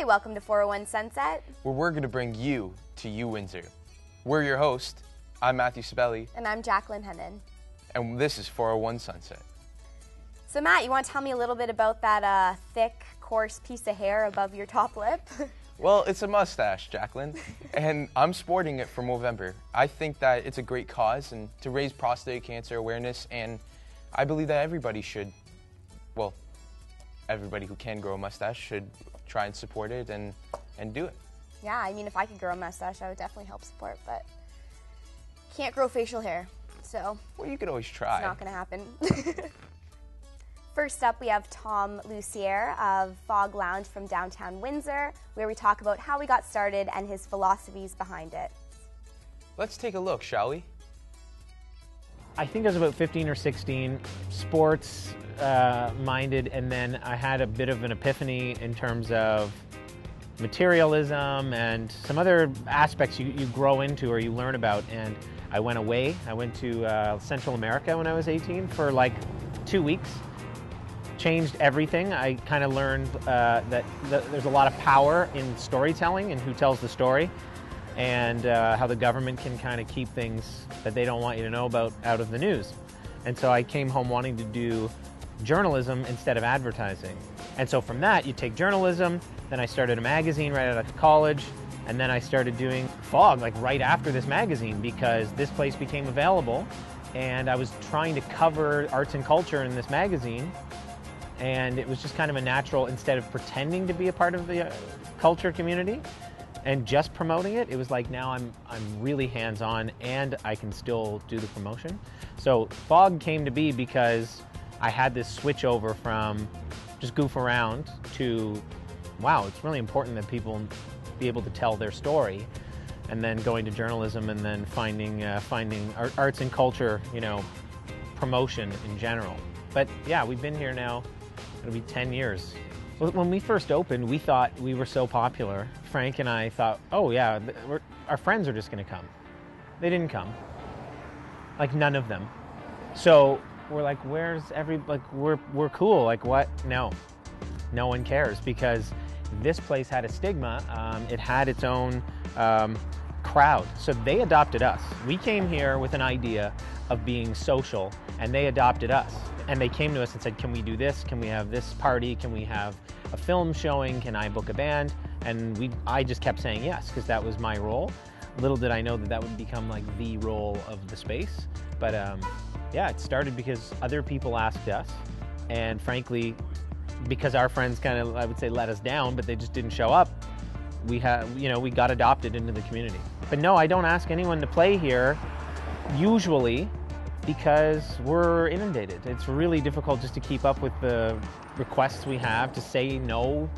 welcome to 401 Sunset, where we're going to bring you to you, Windsor. We're your host. I'm Matthew Sibeli. And I'm Jacqueline Hennon. And this is 401 Sunset. So Matt, you want to tell me a little bit about that thick, coarse piece of hair above your top lip? Well, it's a mustache, Jacqueline, and I'm sporting it for Movember. I think that it's a great cause and to raise prostate cancer awareness, and I believe that everybody should, well, everybody who can grow a mustache should try and support it and do it. Yeah, I mean, if I could grow a mustache, I would definitely help support, but can't grow facial hair, so. Well, you could always try. It's not going to happen. First up, we have Tom Lucier of Fog Lounge from downtown Windsor, where we talk about how we got started and his philosophies behind it. Let's take a look, shall we? I think I was about 15 or 16, sports minded, and then I had a bit of an epiphany in terms of materialism and some other aspects you grow into or you learn about. And I went away. I went to Central America when I was 18 for like 2 weeks. Changed everything. I kind of learned that there's a lot of power in storytelling and who tells the story, and how the government can kind of keep things that they don't want you to know about out of the news. And so I came home wanting to do journalism instead of advertising. And so from that, you take journalism, then I started a magazine right out of college, and then I started doing Fog like right after this magazine because this place became available, and I was trying to cover arts and culture in this magazine. And it was just kind of a natural, instead of pretending to be a part of the culture community and just promoting it, it was like now I'm really hands-on and I can still do the promotion. So Fog came to be because I had this switch over from just goof around to, wow, it's really important that people be able to tell their story, and then going to journalism and then finding arts and culture, you know, promotion in general. But yeah, we've been here now. It'll be 10 years. When we first opened, we thought we were so popular. Frank and I thought, oh yeah, our friends are just gonna come. They didn't come. Like none of them. So we're like, where's we're cool, like what? No one cares because this place had a stigma. It had its own crowd. So they adopted us. We came here with an idea of being social, and they adopted us. And they came to us and said, can we do this? Can we have this party? Can we have a film showing? Can I book a band? And I just kept saying yes, because that was my role. Little did I know that would become like the role of the space. But yeah, it started because other people asked us. And frankly, because our friends kind of, I would say, let us down, but they just didn't show up, we got adopted into the community. But no, I don't ask anyone to play here, usually, because we're inundated. It's really difficult just to keep up with the requests we have. To say no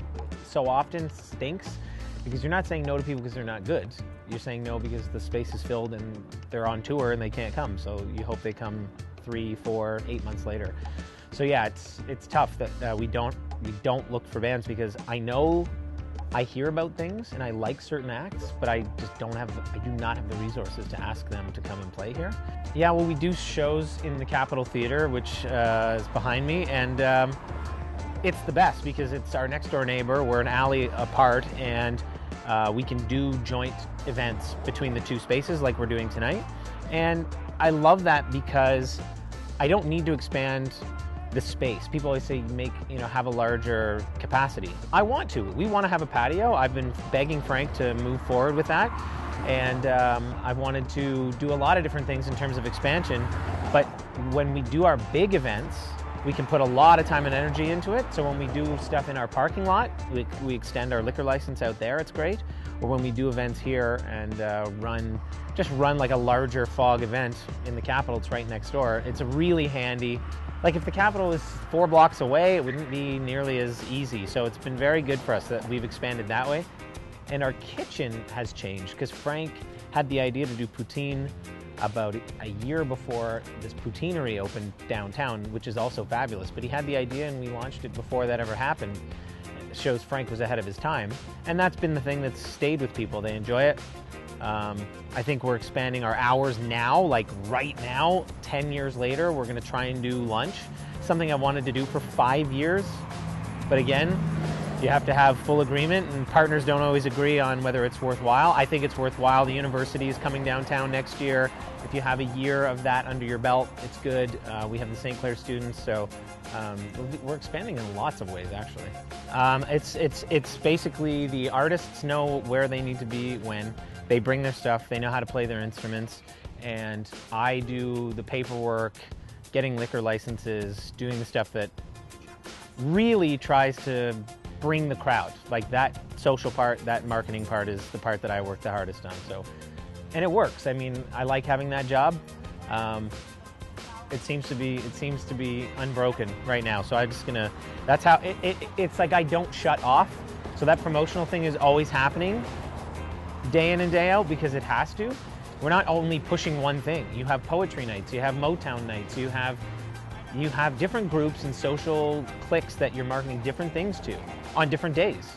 so often stinks, because you're not saying no to people because they're not good. You're saying no because the space is filled and they're on tour and they can't come. So you hope they come 3, 4, 8 months later. So yeah, it's tough that we don't look for bands, because I know I hear about things and I like certain acts, but I just do not have the resources to ask them to come and play here. Yeah, well, we do shows in the Capitol Theater, which is behind me, and it's the best because it's our next door neighbor. We're an alley apart, and we can do joint events between the two spaces like we're doing tonight. And I love that because I don't need to expand the space. People always say have a larger capacity. I want to. We want to have a patio. I've been begging Frank to move forward with that, and I've wanted to do a lot of different things in terms of expansion. But when we do our big events, we can put a lot of time and energy into it. So when we do stuff in our parking lot, we extend our liquor license out there. It's great. Or when we do events here and run like a larger Fog event in the Capitol, it's right next door. It's really handy. Like if the Capitol is 4 blocks away, it wouldn't be nearly as easy. So it's been very good for us that we've expanded that way. And our kitchen has changed because Frank had the idea to do poutine about a year before this poutineery opened downtown, which is also fabulous. But he had the idea and we launched it before that ever happened. It shows Frank was ahead of his time. And that's been the thing that's stayed with people. They enjoy it. I think we're expanding our hours now, like right now, 10 years later, we're gonna try and do lunch. Something I wanted to do for 5 years. But again, You have to have full agreement, and partners don't always agree on whether it's worthwhile. I think it's worthwhile. The university is coming downtown next year. If you have a year of that under your belt, it's good. We have the St. Clair students, so we're expanding in lots of ways, actually. It's basically the artists know where they need to be when they bring their stuff. They know how to play their instruments, and I do the paperwork, getting liquor licenses, doing the stuff that really tries to bring the crowd. Like that social part, that marketing part is the part that I work the hardest on. So, and it works. I mean, I like having that job. It seems to be unbroken right now. So I'm just gonna. That's how it's like I don't shut off. So that promotional thing is always happening, day in and day out, because it has to. We're not only pushing one thing. You have poetry nights. You have Motown nights. You have different groups and social cliques that you're marketing different things to on different days.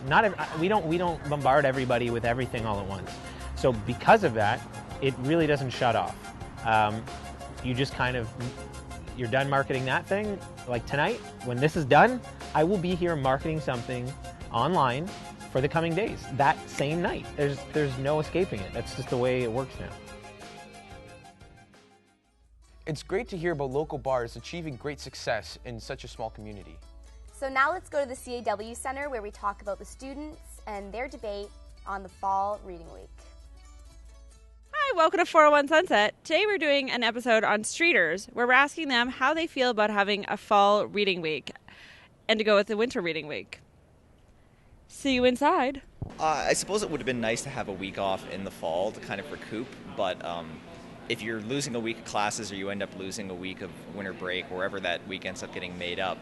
We don't bombard everybody with everything all at once. So because of that, it really doesn't shut off. You just you're done marketing that thing. Like tonight, when this is done, I will be here marketing something online for the coming days. That same night. There's no escaping it. That's just the way it works now. It's great to hear about local bars achieving great success in such a small community. So now let's go to the CAW Center where we talk about the students and their debate on the Fall Reading Week. Hi, welcome to 401 Sunset. Today we're doing an episode on streeters where we're asking them how they feel about having a Fall Reading Week and to go with the Winter Reading Week. See you inside. I suppose it would have been nice to have a week off in the fall to kind of recoup, but if you're losing a week of classes or you end up losing a week of winter break, wherever that week ends up getting made up,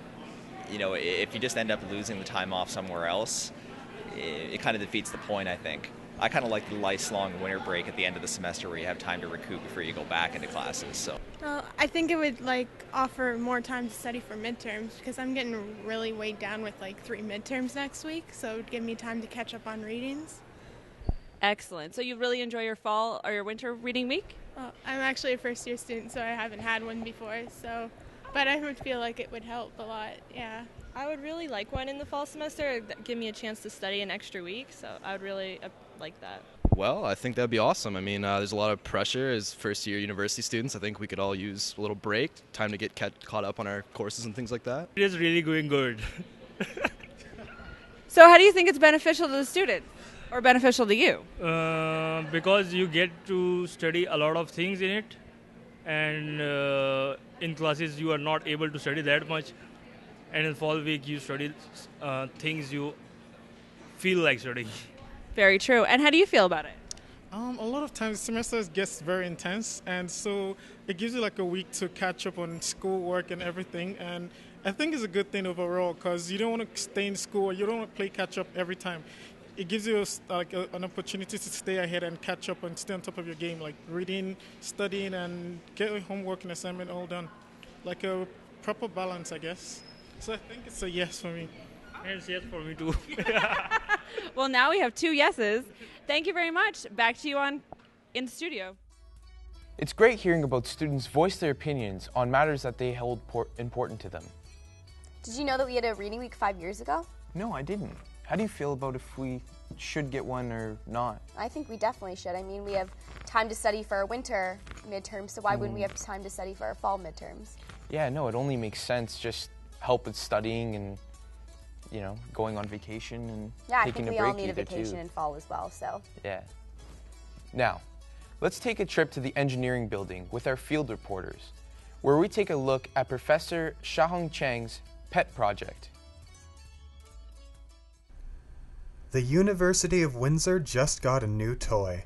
if you just end up losing the time off somewhere else, it kind of defeats the point, I think. I kind of like the lifelong winter break at the end of the semester where you have time to recoup before you go back into classes. So, I think it would offer more time to study for midterms because I'm getting really weighed down with 3 midterms next week, so it would give me time to catch up on readings. Excellent. So you really enjoy your fall or your winter reading week? I'm actually a first-year student, so I haven't had one before. But I would feel like it would help a lot. Yeah. I would really like one in the fall semester. It'd give me a chance to study an extra week, so I would really like that. Well, I think that'd be awesome. I mean, there's a lot of pressure as first-year university students. I think we could all use a little break, time to get caught up on our courses and things like that. It is really going good. So how do you think it's beneficial to the student or beneficial to you? Because you get to study a lot of things in it, and in classes you are not able to study that much, and in fall week you study things you feel like studying. Very true. And how do you feel about it? A lot of times semesters gets very intense, and so it gives you a week to catch up on schoolwork and everything, and I think it's a good thing overall because you don't want to stay in school, you don't want to play catch up every time. It gives you an opportunity to stay ahead and catch up and stay on top of your game, like reading, studying, and get your homework and assignment all done. Like a proper balance, I guess. So I think it's a yes for me. And yes for me too. Well, now we have 2 yeses. Thank you very much. Back to you in the studio. It's great hearing about students voice their opinions on matters that they hold important to them. Did you know that we had a reading week 5 years ago? No, I didn't. How do you feel about if we should get one or not? I think we definitely should. I mean, we have time to study for our winter midterms, so why wouldn't we have time to study for our fall midterms? Yeah, no, it only makes sense. Just help with studying and, going on vacation and taking a break. Yeah, I think we all need a vacation in fall as well, so. Yeah. Now, let's take a trip to the engineering building with our field reporters, where we take a look at Professor Xiaohong Cheng's pet project. The University of Windsor just got a new toy.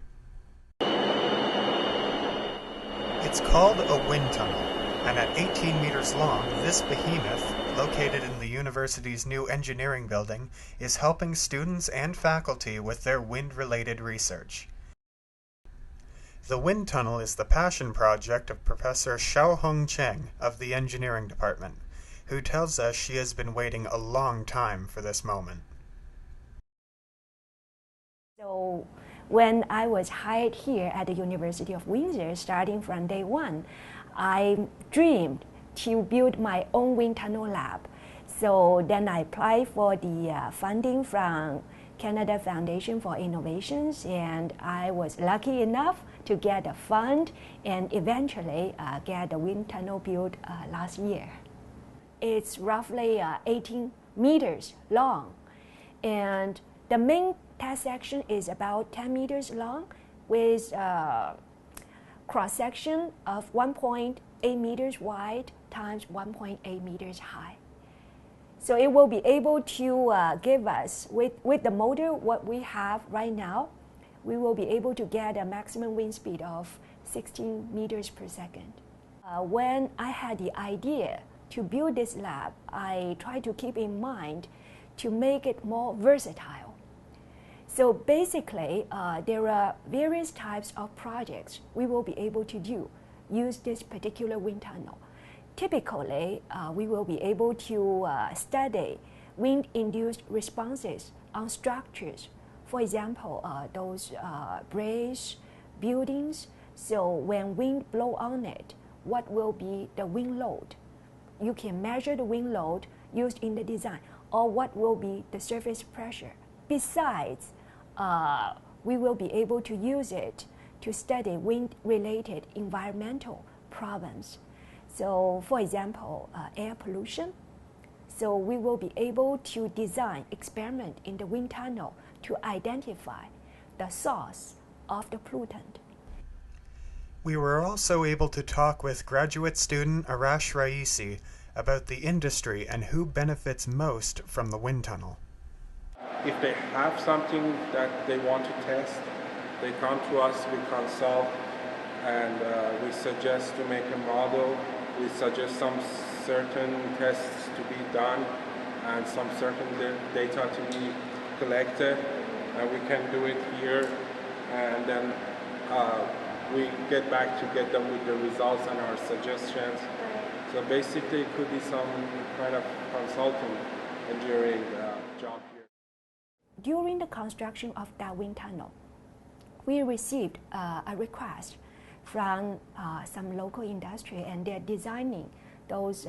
It's called a wind tunnel, and at 18 meters long, this behemoth, located in the university's new engineering building, is helping students and faculty with their wind-related research. The wind tunnel is the passion project of Professor Xiaohong Cheng of the engineering department, who tells us she has been waiting a long time for this moment. So when I was hired here at the University of Windsor, starting from day one, I dreamed to build my own wind tunnel lab. So then I applied for the funding from Canada Foundation for Innovations, and I was lucky enough to get a fund and eventually get the wind tunnel built last year. It's roughly 18 meters long, and the main test section is about 10 meters long with a cross-section of 1.8 meters wide times 1.8 meters high. So it will be able to give us, with the motor what we have right now, we will be able to get a maximum wind speed of 16 meters per second. When I had the idea to build this lab, I tried to keep in mind to make it more versatile. So basically, there are various types of projects we will be able to use this particular wind tunnel. Typically, we will be able to study wind-induced responses on structures. For example, those bridges, buildings. So when wind blow on it, what will be the wind load? You can measure the wind load used in the design, or what will be the surface pressure. Besides, we will be able to use it to study wind-related environmental problems. So, for example, air pollution. So we will be able to design experiment in the wind tunnel to identify the source of the pollutant. We were also able to talk with graduate student Arash Raisi about the industry and who benefits most from the wind tunnel. If they have something that they want to test, they come to us, we consult, and we suggest to make a model. We suggest some certain tests to be done and some certain data to be collected, and we can do it here, and then we get back to get them with the results and our suggestions. So basically it could be some kind of consulting during job here. During the construction of that wind tunnel, we received a request from some local industry, and they're designing those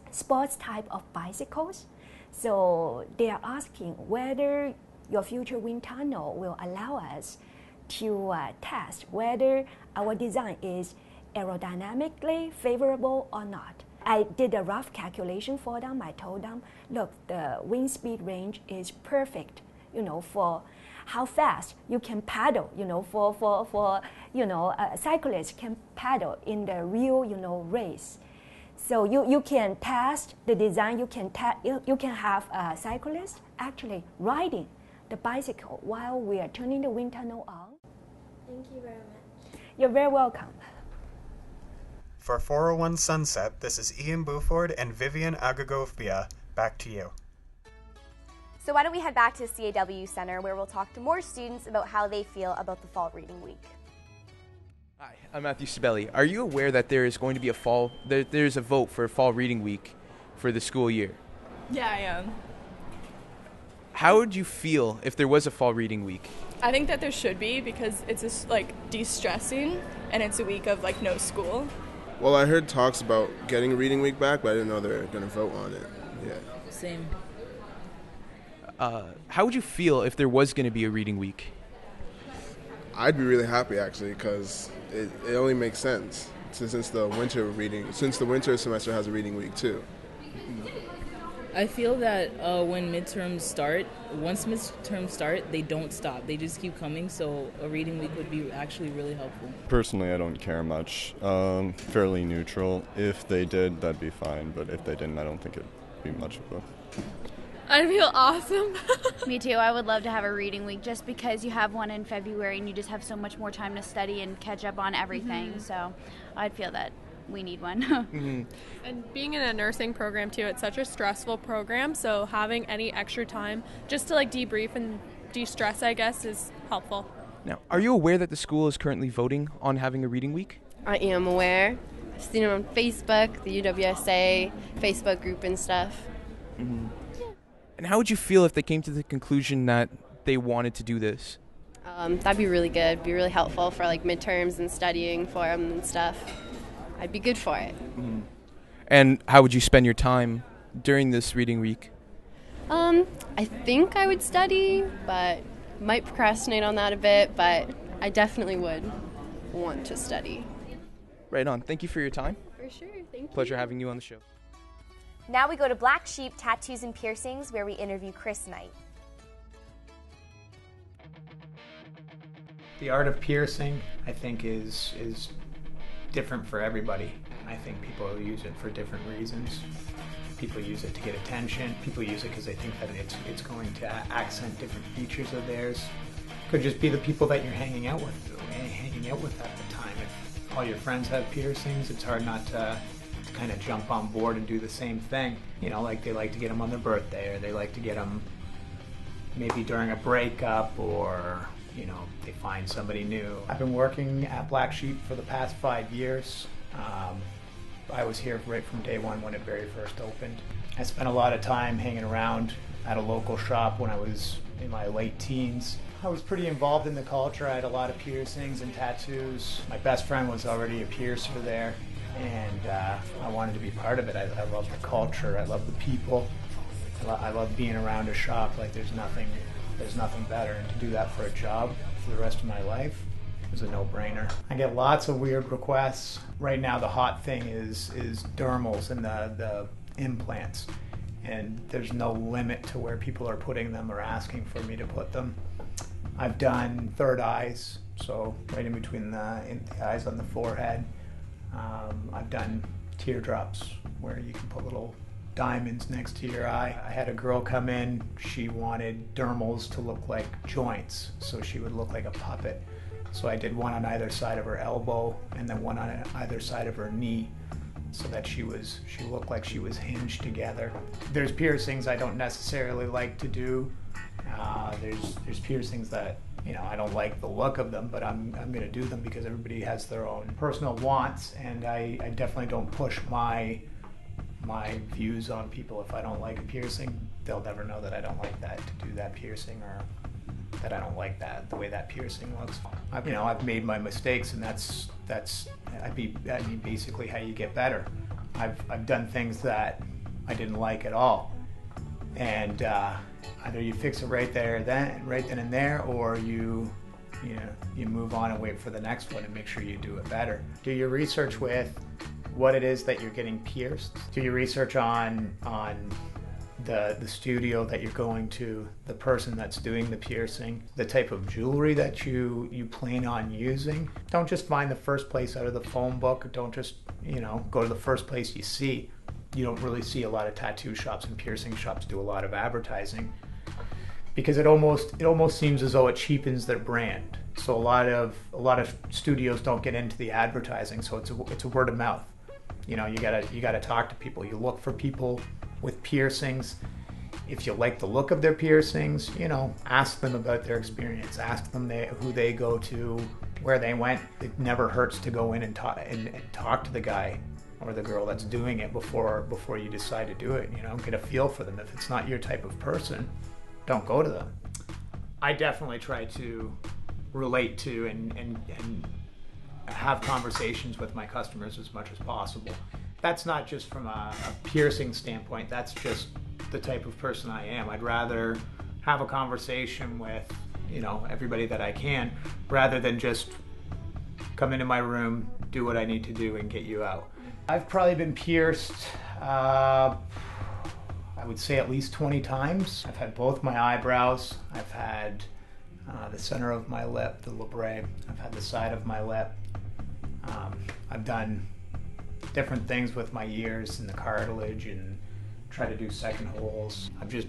sports type of bicycles. So they are asking whether your future wind tunnel will allow us to test whether our design is aerodynamically favorable or not. I did a rough calculation for them. I told them, look, the wind speed range is perfect, for how fast you can paddle, for cyclists can paddle in the real, race. So you can test the design, you can have cyclists actually riding the bicycle while we are turning the wind tunnel on. Thank you very much. You're very welcome. For 401 Sunset, this is Ian Buford and Vivian Agagovia. Back to you. So why don't we head back to the CAW Center, where we'll talk to more students about how they feel about the Fall Reading Week. Hi, I'm Matthew Sibeli. Are you aware that there is going to be there's a vote for Fall Reading Week for the school year? Yeah, I am. How would you feel if there was a Fall Reading Week? I think that there should be, because it's just de-stressing, and it's a week of no school. Well, I heard talks about getting Reading Week back, but I didn't know they were going to vote on it. Yeah. Same. How would you feel if there was going to be a Reading Week? I'd be really happy, actually, because it only makes sense since the winter semester has a Reading Week too. I feel that once midterms start, they don't stop. They just keep coming, so a reading week would be actually really helpful. Personally, I don't care much. Fairly neutral. If they did, that'd be fine, but if they didn't, I don't think it'd be much of a... I'd feel awesome. Me too. I would love to have a reading week, just because you have one in February and you just have so much more time to study and catch up on everything. Mm-hmm. So I'd feel that we need one. Mm-hmm. And being in a nursing program too, it's such a stressful program, so having any extra time just to debrief and de-stress, I guess, is helpful. Now, are you aware that the school is currently voting on having a reading week? I am aware. I've seen it on Facebook, the UWSA Facebook group and stuff. Mm-hmm. And how would you feel if they came to the conclusion that they wanted to do this? That'd be really good. Be really helpful for midterms and studying for them and stuff. I'd be good for it. Mm-hmm. And how would you spend your time during this reading week? I think I would study, but might procrastinate on that a bit, but I definitely would want to study. Right on. Thank you for your time. For sure, thank you. Pleasure having you on the show. Now we go to Black Sheep Tattoos and Piercings, where we interview Chris Knight. The art of piercing, I think, is different for everybody. I think people use it for different reasons. People use it to get attention. People use it because they think that it's going to accent different features of theirs. Could just be the people that you're hanging out with at the time. If all your friends have piercings, it's hard not to kind of jump on board and do the same thing. You know, like they like to get them on their birthday, or they like to get them maybe during a breakup, or you know, they find somebody new. I've been working at Black Sheep for the past 5 years. I was here right from day one when it very first opened. I spent a lot of time hanging around at a local shop when I was in my late teens. I was pretty involved in the culture. I had a lot of piercings and tattoos. My best friend was already a piercer there, and I wanted to be part of it. I love the culture. I love the people. I love being around a shop. Like there's nothing better, and to do that for a job for the rest of my life is a no-brainer. I get lots of weird requests. Right now the hot thing is dermals and the implants, and there's no limit to where people are putting them or asking for me to put them. I've done third eyes, so right in between the eyes on the forehead. I've done teardrops where you can put little diamonds next to your eye. I had a girl come in, she wanted dermals to look like joints, so she would look like a puppet. So I did one on either side of her elbow and then one on either side of her knee, so that she looked like she was hinged together. There's piercings I don't necessarily like to do. There's piercings that, you know, I don't like the look of them, but I'm going to do them because everybody has their own personal wants, and I definitely don't push my views on people. If I don't like a piercing, they'll never know that I don't like that to do that piercing, or that I don't like the way that piercing looks. I've made my mistakes, and that's basically how you get better. I've done things that I didn't like at all, and either you fix it right then and there, or you move on and wait for the next one and make sure you do it better. Do your research with what it is that you're getting pierced. Do your research on the studio that you're going to, the person that's doing the piercing, the type of jewelry that you plan on using. Don't just find the first place out of the phone book. Don't just, go to the first place you see. You don't really see a lot of tattoo shops and piercing shops do a lot of advertising, because it almost seems as though it cheapens their brand. So a lot of studios don't get into the advertising, so it's a word of mouth. You gotta talk to people. You look for people with piercings. If you like the look of their piercings, ask them about their experience. Ask them who they go to, where they went. It never hurts to go in and talk to the guy or the girl that's doing it before you decide to do it. Get a feel for them. If it's not your type of person, don't go to them. I definitely try to relate to and have conversations with my customers as much as possible. That's not just from a piercing standpoint, that's just the type of person I am. I'd rather have a conversation with, everybody that I can, rather than just come into my room, do what I need to do, and get you out. I've probably been pierced, I would say at least 20 times. I've had both my eyebrows. I've had the center of my lip, the labrae. I've had the side of my lip. I've done different things with my ears and the cartilage, and try to do second holes. I've just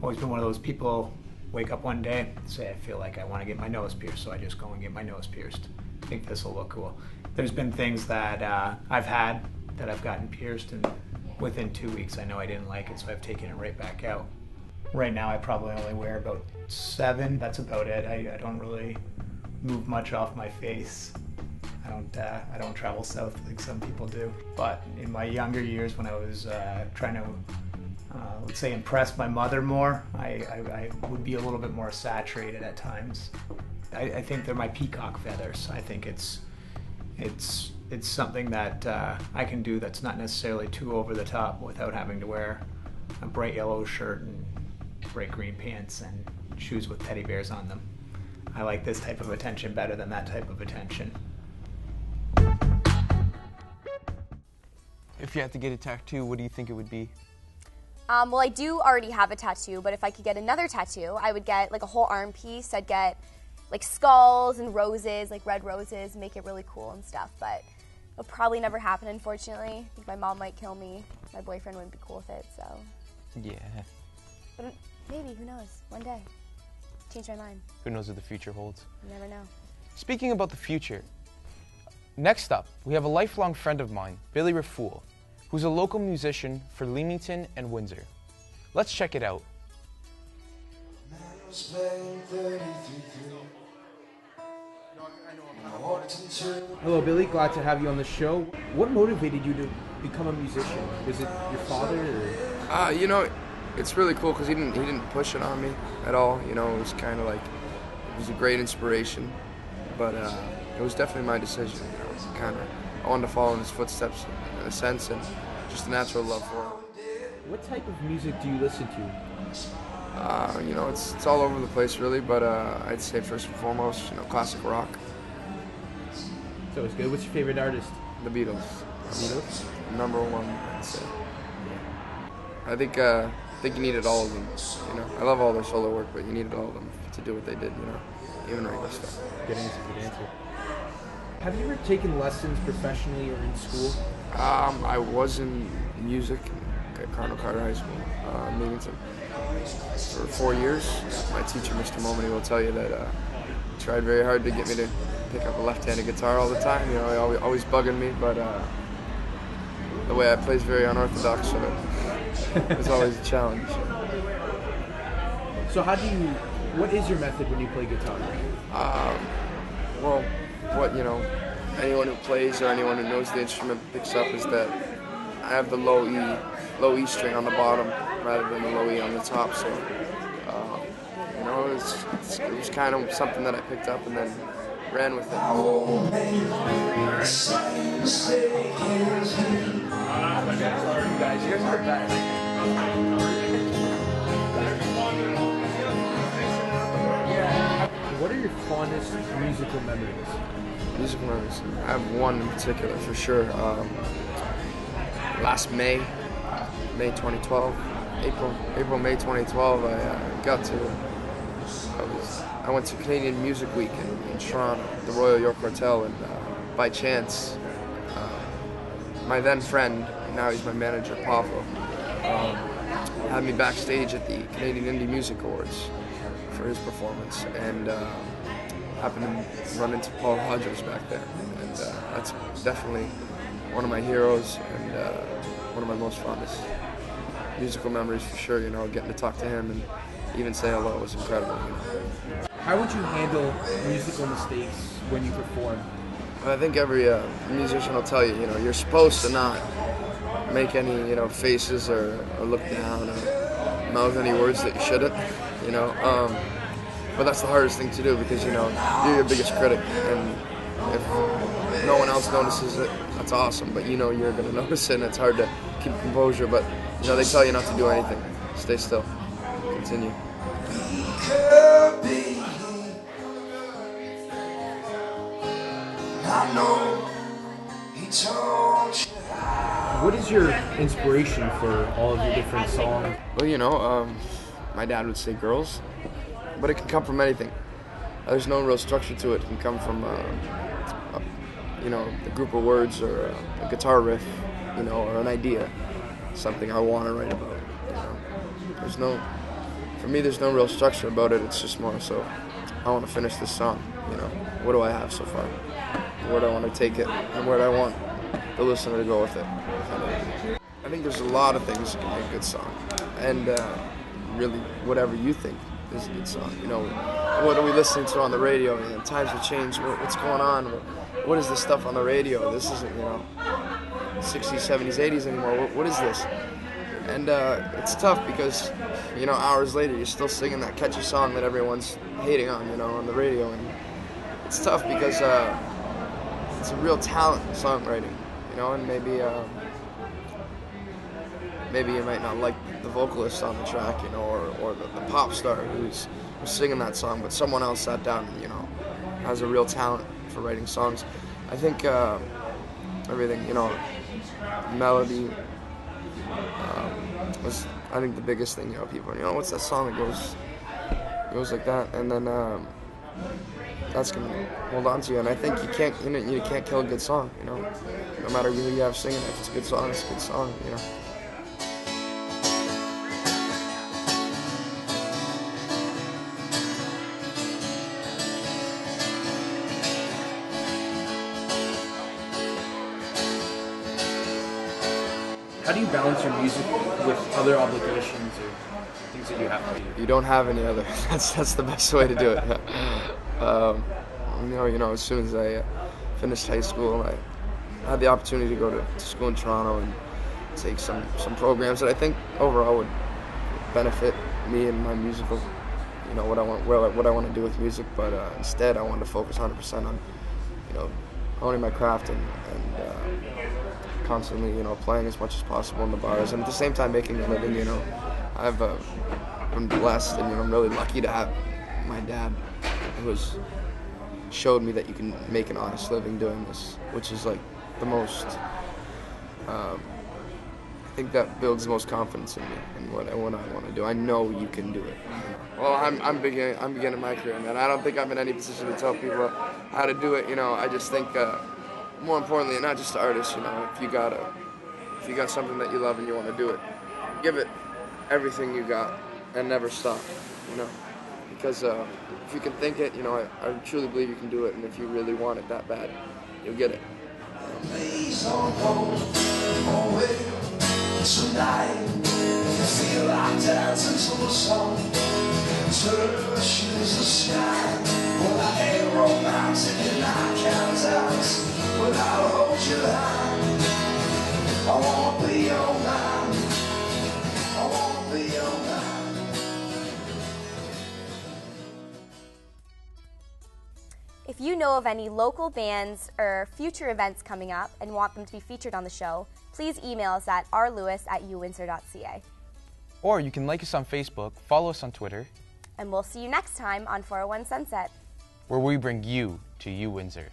always been one of those people, wake up one day, say I feel like I want to get my nose pierced, so I just go and get my nose pierced. I think this will look cool. There's been things that I've had that I've gotten pierced, and within 2 weeks I know I didn't like it, so I've taken it right back out. Right now I probably only wear about 7. That's about it. I don't really move much off my face. I don't travel south like some people do. But in my younger years, when I was trying to, let's say, impress my mother more, I would be a little bit more saturated at times. I think they're my peacock feathers. I think it's something that I can do that's not necessarily too over the top without having to wear a bright yellow shirt and bright green pants and shoes with teddy bears on them. I like this type of attention better than that type of attention. If you had to get a tattoo, what do you think it would be? Well, I do already have a tattoo, but if I could get another tattoo, I would get like a whole arm piece. I'd get like skulls and roses, like red roses, make it really cool and stuff, but it'll probably never happen, unfortunately. I think my mom might kill me. My boyfriend wouldn't be cool with it, so. Yeah. But maybe, who knows, one day. Change my mind. Who knows what the future holds? You never know. Speaking about the future, next up, we have a lifelong friend of mine, Billy Rafool, who's a local musician for Leamington and Windsor. Let's check it out. Hello, Billy. Glad to have you on the show. What motivated you to become a musician? Was it your father? Or? You know, it's really cool because he didn't push it on me at all. You know, it was kind of like, it was a great inspiration, but it was definitely my decision. You know, kind of, I wanted to follow in his footsteps in a sense, and just a natural love for it. What type of music do you listen to? You know, it's all over the place really, but I'd say first and foremost, you know, classic rock. So it's good. What's your favorite artist? The Beatles. Beatles? Number one, I'd say. I think you needed all of them. You know, I love all their solo work, but you needed all of them to do what they did. You know, even regular stuff. Good answer. Good answer. Have you ever taken lessons professionally or in school? I was in music at Cardinal Carter High School, Leamington, for 4 years. My teacher, Mr. Momany, will tell you that he tried very hard to get me to pick up a left-handed guitar all the time. You know, he always bugging me, but the way I play is very unorthodox, so it's always a challenge. So what is your method when you play guitar? Well, what, you know, anyone who plays or anyone who knows the instrument picks up is that I have the low E string on the bottom rather than the low E on the top, so you know, it was kind of something that I picked up and then ran with it. Guys, you guys are back. What are your fondest musical memories? Musical memories? I have one in particular for sure. Last May 2012, May 2012, I went to Canadian Music Week in Toronto, the Royal York Hotel, and by chance, my then friend, now he's my manager, Pavo, had me backstage at the Canadian Indie Music Awards for his performance, and happened to run into Paul Rogers back there, and that's definitely one of my heroes and one of my most fondest musical memories for sure. You know, getting to talk to him and even say hello was incredible. You know. How would you handle musical mistakes when you perform? I think every musician will tell you, you know, you're supposed to not make any, you know, faces or look down or mouth any words that you shouldn't, you know. But that's the hardest thing to do because, you know, you're your biggest critic, and if no one else notices it, that's awesome, but you know you're going to notice it, and it's hard to keep composure, but, you know, they tell you not to do anything. Stay still. Continue. What is your inspiration for all of your different songs? Well, you know, my dad would say girls, but it can come from anything. There's no real structure to it. It can come from, you know, a group of words or a guitar riff, you know, or an idea, something I want to write about. You know, for me, there's no real structure about it. It's just more so, I want to finish this song. You know, what do I have so far? Where do I want to take it, and where do I want the listener to go with it? I think there's a lot of things that can make a good song, and really, whatever you think is a good song. You know, what are we listening to on the radio? You know, times have changed. What's going on? What is this stuff on the radio? This isn't, you know, 60s, 70s, 80s anymore. What is this? And it's tough because, you know, hours later you're still singing that catchy song that everyone's hating on, you know, on the radio. And it's tough because it's a real talent, songwriting, you know, and maybe maybe you might not like the vocalist on the track, you know, or the pop star who's singing that song, but someone else sat down and, you know, has a real talent for writing songs. I think everything, you know, melody was, I think, the biggest thing. You know, people, you know, what's that song that goes like that, and then that's gonna hold on to you. And I think you can't kill a good song. You know, no matter who you have singing, if it's a good song, it's a good song. You know. How do you balance your music with other obligations or things that you have to do? You don't have any other. That's the best way to do it. You know, as soon as I finished high school, I had the opportunity to go to school in Toronto and take some programs that I think overall would benefit me and my musical, you know, what I want to do with music. But instead, I wanted to focus 100% on, you know, honing my craft and constantly, you know, playing as much as possible in the bars, and at the same time making a living. You know, I've been blessed, and, you know, I'm really lucky to have my dad, who has showed me that you can make an honest living doing this, which is like the most. I think that builds the most confidence in me and what I want to do. I know you can do it. Well, I'm beginning my career, man. I don't think I'm in any position to tell people how to do it. You know, I just think. More importantly, not just the artist, you know, if you got something that you love and you want to do it, give it everything you got and never stop, you know, because if you can think it, you know, I truly believe you can do it, and if you really want it that bad, you'll get it. Please don't go away tonight. I feel like dancing to a song. Touches the sky. Well, I ain't romantic and I can't dance. But I'll hold your hand. I wanna be your man. I wanna be your man. If you know of any local bands or future events coming up and want them to be featured on the show, please email us at rlewis@uwindsor.ca. Or you can like us on Facebook, follow us on Twitter, and we'll see you next time on 401 Sunset, where we bring you to U Windsor.